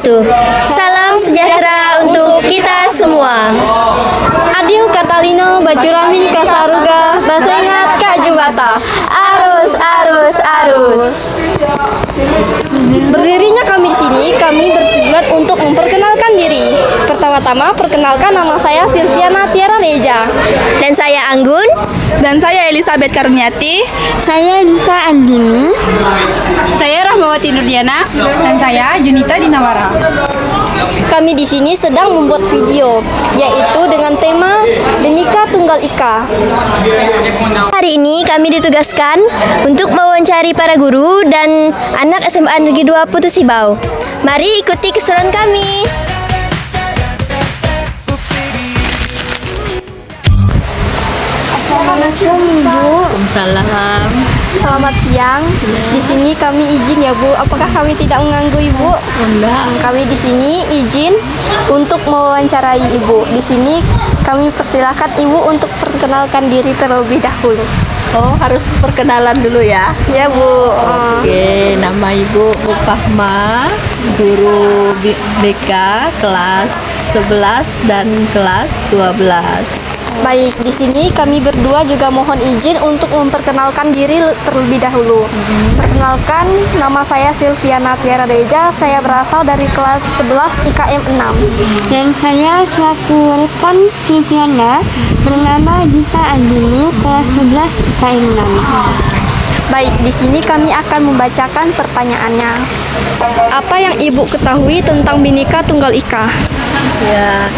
wabarakatuh. Salam sejahtera untuk kita semua. Adil Katalino Bacuramin Kasaruga Basengat Kak Jubata. Arus, arus, arus. Berdirinya kami di sini, kami bertujuan untuk memperkenalkan diri. Pertama-tama, perkenalkan, nama saya Silviana Tiara Reja. Dan saya Anggun. Dan saya Elizabeth Karuniati. Saya Lisa Andini. Saya Rahmawati Nurdiana. Dan saya Junita Dinawara. Kami di sini sedang membuat video, yaitu dengan tema Bhinneka Tunggal Ika. Hari ini kami ditugaskan untuk mewawancari para guru dan anak SMA Negeri 2 Putu Sibau. Mari ikuti keseruan kami. Assalamualaikum Bu. Waalaikumsalam. Selamat siang. Di sini kami izin ya Bu. Apakah kami tidak mengganggu Ibu? Enggak. Kami di sini izin untuk mewawancarai Ibu. Di sini kami persilakan Ibu untuk perkenalkan diri terlebih dahulu. Oh, harus perkenalan dulu ya. Ya Bu. Oke, nama Ibu Bu Fahma, guru BK kelas 11 dan kelas 12. Baik, di sini kami berdua juga mohon izin untuk memperkenalkan diri terlebih dahulu. Perkenalkan, nama saya Silviana Tiara Reja. Saya berasal dari kelas 11 IKM 6. Dan saya selaku rekan Silviana bernama Dita Andini, kelas 11 IKM 6. Baik, di sini kami akan membacakan pertanyaannya. Apa yang Ibu ketahui tentang Bhinneka Tunggal Ika? Ya,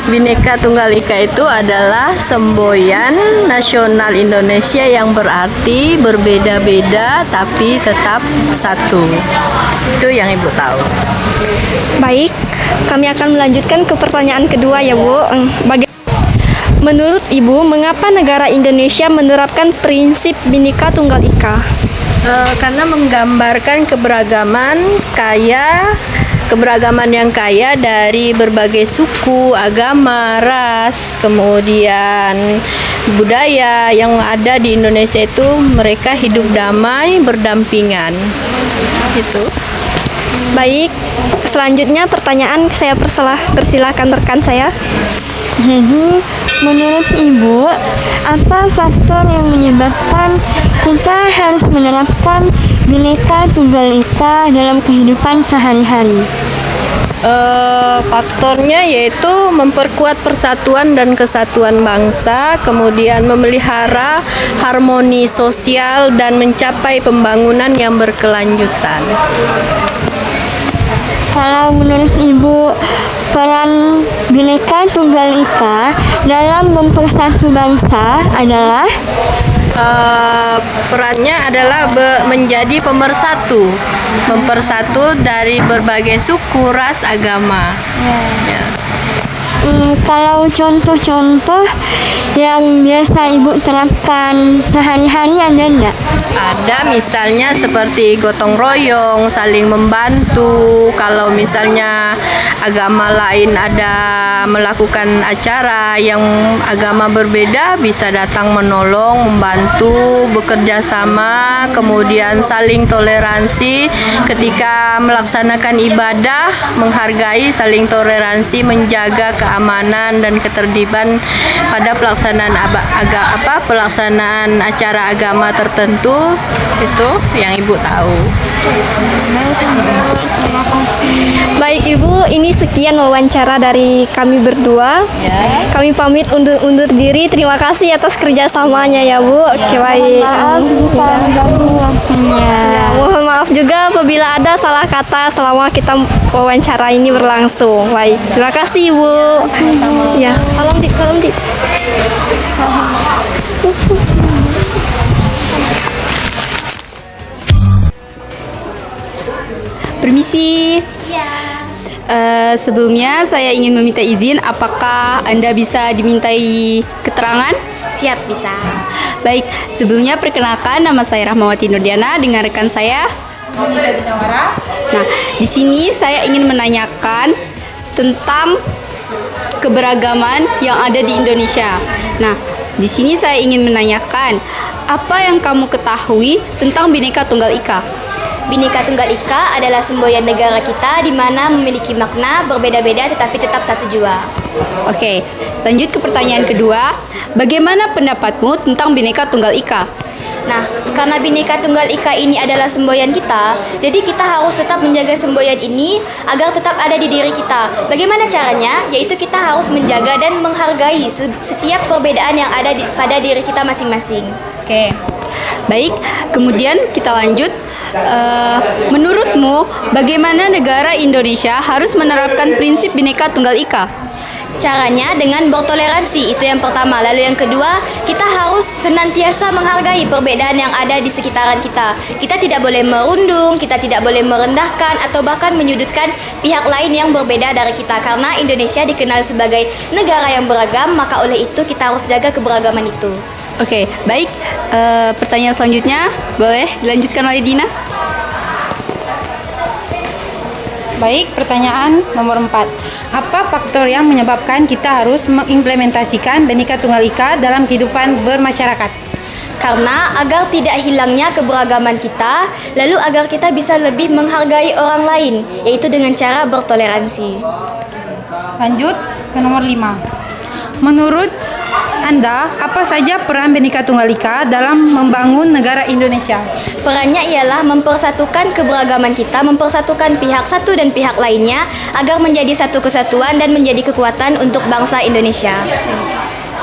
Bhinneka Tunggal Ika itu adalah semboyan nasional Indonesia yang berarti berbeda-beda tapi tetap satu. Itu yang Ibu tahu. Baik, kami akan melanjutkan ke pertanyaan kedua ya Bu. Menurut Ibu, mengapa negara Indonesia menerapkan prinsip Bhinneka Tunggal Ika? Karena menggambarkan keberagaman yang kaya dari berbagai suku, agama, ras, kemudian budaya yang ada di Indonesia itu mereka hidup damai, berdampingan. Itu. Baik, selanjutnya pertanyaan saya persilakan rekan saya. Jadi, menurut Ibu, apa faktor yang menyebabkan kita harus menerapkan Bhinneka Tunggal Ika dalam kehidupan sehari-hari? Faktornya yaitu memperkuat persatuan dan kesatuan bangsa, kemudian memelihara harmoni sosial dan mencapai pembangunan yang berkelanjutan. Kalau menurut Ibu, peran Bhinneka Tunggal Ika dalam mempersatu bangsa adalah? Perannya adalah menjadi mempersatu dari berbagai suku, ras, agama. Ya. Kalau contoh-contoh yang biasa Ibu terapkan sehari-hari ada enggak? Ada misalnya seperti gotong royong, saling membantu. Kalau misalnya agama lain ada melakukan acara yang agama berbeda, bisa datang menolong, membantu, bekerja sama, kemudian saling toleransi ketika melaksanakan ibadah, menghargai, saling toleransi, menjaga keamanan dan ketertiban pada pelaksanaan pelaksanaan acara agama tertentu. Itu yang Ibu tahu. Baik Ibu, ini sekian wawancara dari kami berdua. Ya. Kami pamit undur diri. Terima kasih atas kerjasamanya ya Bu. Oke, baik. Maaf jika mengganggu waktunya. Mohon maaf juga apabila ada salah kata selama kita wawancara ini berlangsung. Baik, terima kasih Ibu. Ya, salam dik. Permisi. Sebelumnya saya ingin meminta izin, apakah Anda bisa dimintai keterangan? Siap, bisa. Baik, sebelumnya perkenalkan, nama saya Rahmawati Nurdiana dengan rekan saya. Nah, di sini saya ingin menanyakan tentang keberagaman yang ada di Indonesia. Nah, di sini saya ingin menanyakan, apa yang kamu ketahui tentang Bhinneka Tunggal Ika? Bhinneka Tunggal Ika adalah semboyan negara kita di mana memiliki makna berbeda-beda tetapi tetap satu jua. Oke, lanjut ke pertanyaan kedua. Bagaimana pendapatmu tentang Bhinneka Tunggal Ika? Nah, karena Bhinneka Tunggal Ika ini adalah semboyan kita, jadi kita harus tetap menjaga semboyan ini agar tetap ada di diri kita. Bagaimana caranya? Yaitu kita harus menjaga dan menghargai setiap perbedaan yang ada pada diri kita masing-masing. Oke. Baik, kemudian kita lanjut. Menurutmu, bagaimana negara Indonesia harus menerapkan prinsip Bhinneka Tunggal Ika? Caranya dengan bertoleransi, itu yang pertama. Lalu yang kedua, kita harus senantiasa menghargai perbedaan yang ada di sekitaran kita. Kita tidak boleh merundung, kita tidak boleh merendahkan atau bahkan menyudutkan pihak lain yang berbeda dari kita. Karena Indonesia dikenal sebagai negara yang beragam, maka oleh itu kita harus jaga keberagaman itu. Oke, baik. Pertanyaan selanjutnya boleh dilanjutkan oleh Dina? Baik, pertanyaan nomor 4. Apa faktor yang menyebabkan kita harus mengimplementasikan Bhinneka Tunggal Ika dalam kehidupan bermasyarakat? Karena agar tidak hilangnya keberagaman kita, lalu agar kita bisa lebih menghargai orang lain, yaitu dengan cara bertoleransi. Lanjut ke nomor 5. Menurut Anda, apa saja peran Bhinneka Tunggal Ika dalam membangun negara Indonesia? Perannya ialah mempersatukan keberagaman kita, mempersatukan pihak satu dan pihak lainnya agar menjadi satu kesatuan dan menjadi kekuatan untuk bangsa Indonesia.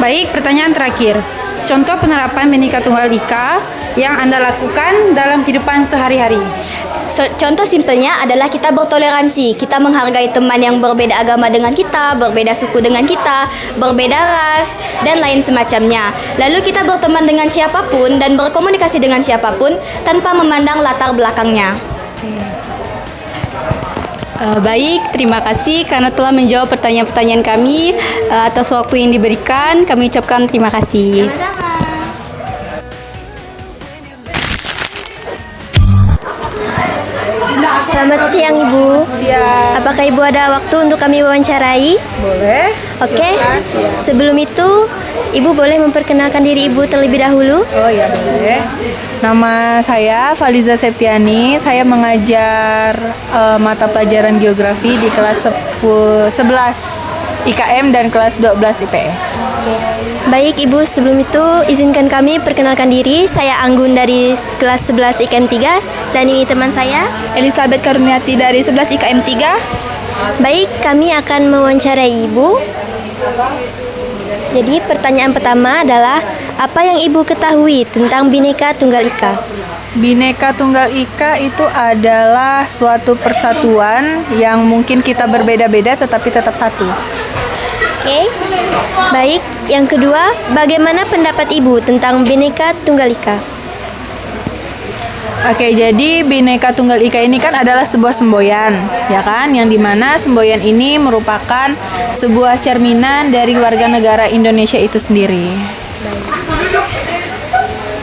Baik, pertanyaan terakhir. Contoh penerapan Bhinneka Tunggal Ika yang Anda lakukan dalam kehidupan sehari-hari. Contoh simpelnya adalah kita bertoleransi. Kita menghargai teman yang berbeda agama dengan kita, berbeda suku dengan kita, berbeda ras, dan lain semacamnya. Lalu kita berteman dengan siapapun dan berkomunikasi dengan siapapun tanpa memandang latar belakangnya. Baik, terima kasih karena telah menjawab pertanyaan-pertanyaan kami. Atas waktu yang diberikan, kami ucapkan terima kasih. Selamat siang Ibu. Apakah Ibu ada waktu untuk kami wawancarai? Boleh. Oke. Sebelum itu, Ibu boleh memperkenalkan diri Ibu terlebih dahulu? Oh ya boleh. Nama saya Faliza Septiani. Saya mengajar mata pelajaran geografi di kelas 11 IKM dan kelas 12 IPS. Baik Ibu, sebelum itu izinkan kami perkenalkan diri. Saya Anggun dari kelas 11 IKM 3 dan ini teman saya Elizabeth Karuniati dari 11 IKM 3. Baik, kami akan mewawancarai Ibu. Jadi pertanyaan pertama adalah apa yang Ibu ketahui tentang Bhinneka Tunggal Ika? Bhinneka Tunggal Ika itu adalah suatu persatuan yang mungkin kita berbeda-beda tetapi tetap satu. Oke. Baik, yang kedua, bagaimana pendapat Ibu tentang Bhinneka Tunggal Ika? Oke, jadi Bhinneka Tunggal Ika ini kan adalah sebuah semboyan, ya kan? Yang dimana semboyan ini merupakan sebuah cerminan dari warga negara Indonesia itu sendiri.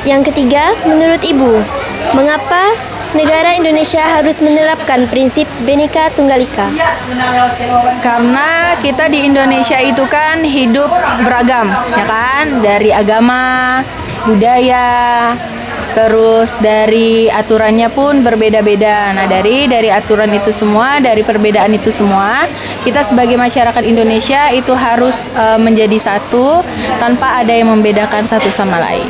Yang ketiga, menurut Ibu, mengapa negara Indonesia harus menerapkan prinsip Bhinneka Tunggal Ika? Karena kita di Indonesia itu kan hidup beragam, ya kan? Dari agama, budaya, terus dari aturannya pun berbeda-beda. Nah, dari aturan itu semua, dari perbedaan itu semua, kita sebagai masyarakat Indonesia itu harus menjadi satu tanpa ada yang membedakan satu sama lain.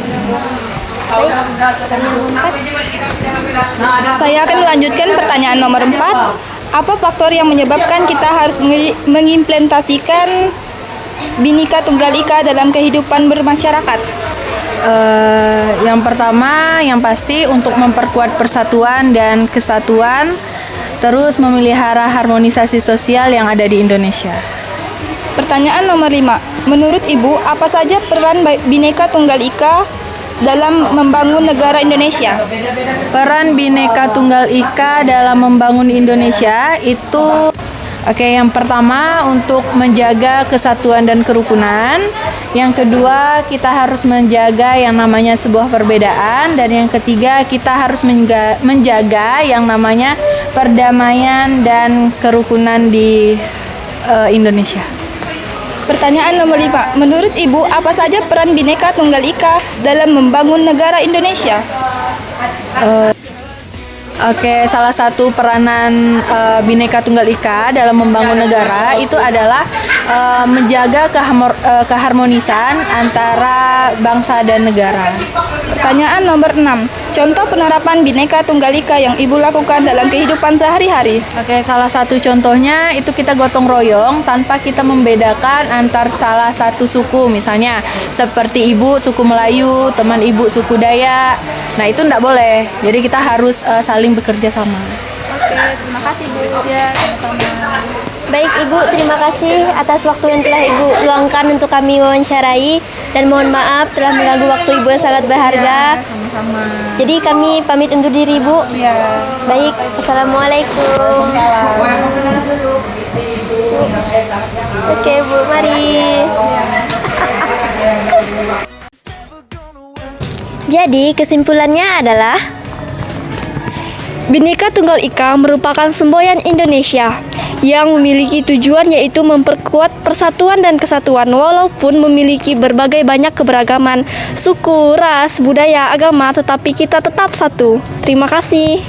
Saya akan melanjutkan pertanyaan nomor 4. Apa faktor yang menyebabkan kita harus mengimplementasikan Bhinneka Tunggal Ika dalam kehidupan bermasyarakat? Yang pertama, yang pasti untuk memperkuat persatuan dan kesatuan, terus memelihara harmonisasi sosial yang ada di Indonesia. Pertanyaan nomor 5. Menurut Ibu, apa saja peran Bhinneka Tunggal Ika dalam membangun negara Indonesia? Peran Bhinneka Tunggal Ika dalam membangun Indonesia itu yang pertama untuk menjaga kesatuan dan kerukunan. Yang kedua, kita harus menjaga yang namanya sebuah perbedaan. Dan yang ketiga, kita harus menjaga yang namanya perdamaian dan kerukunan di Indonesia. Pertanyaan nomor 5. Menurut Ibu, apa saja peran Bhinneka Tunggal Ika dalam membangun negara Indonesia? Oke, salah satu peranan Bhinneka Tunggal Ika dalam membangun negara itu adalah menjaga keharmonisan antara bangsa dan negara. Pertanyaan nomor 6. Contoh penerapan Bhinneka Tunggal Ika yang Ibu lakukan dalam kehidupan sehari-hari. Oke, salah satu contohnya itu kita gotong royong tanpa kita membedakan antar salah satu suku. Misalnya seperti ibu suku Melayu, teman ibu suku Dayak. Nah, itu enggak boleh. Jadi kita harus saling bekerja sama. Oke, terima kasih Bu. Ya, sama-sama. Baik Ibu, terima kasih atas waktu yang telah Ibu luangkan untuk kami wawancarai dan mohon maaf telah mengganggu waktu Ibu yang sangat berharga. Sama-sama. Jadi kami pamit undur diri Ibu. Ya. Baik, Assalamualaikum. Oke Bu, mari. Jadi kesimpulannya adalah Bhinneka Tunggal Ika merupakan semboyan Indonesia yang memiliki tujuan yaitu memperkuat persatuan dan kesatuan walaupun memiliki berbagai banyak keberagaman suku, ras, budaya, agama tetapi kita tetap satu. Terima kasih.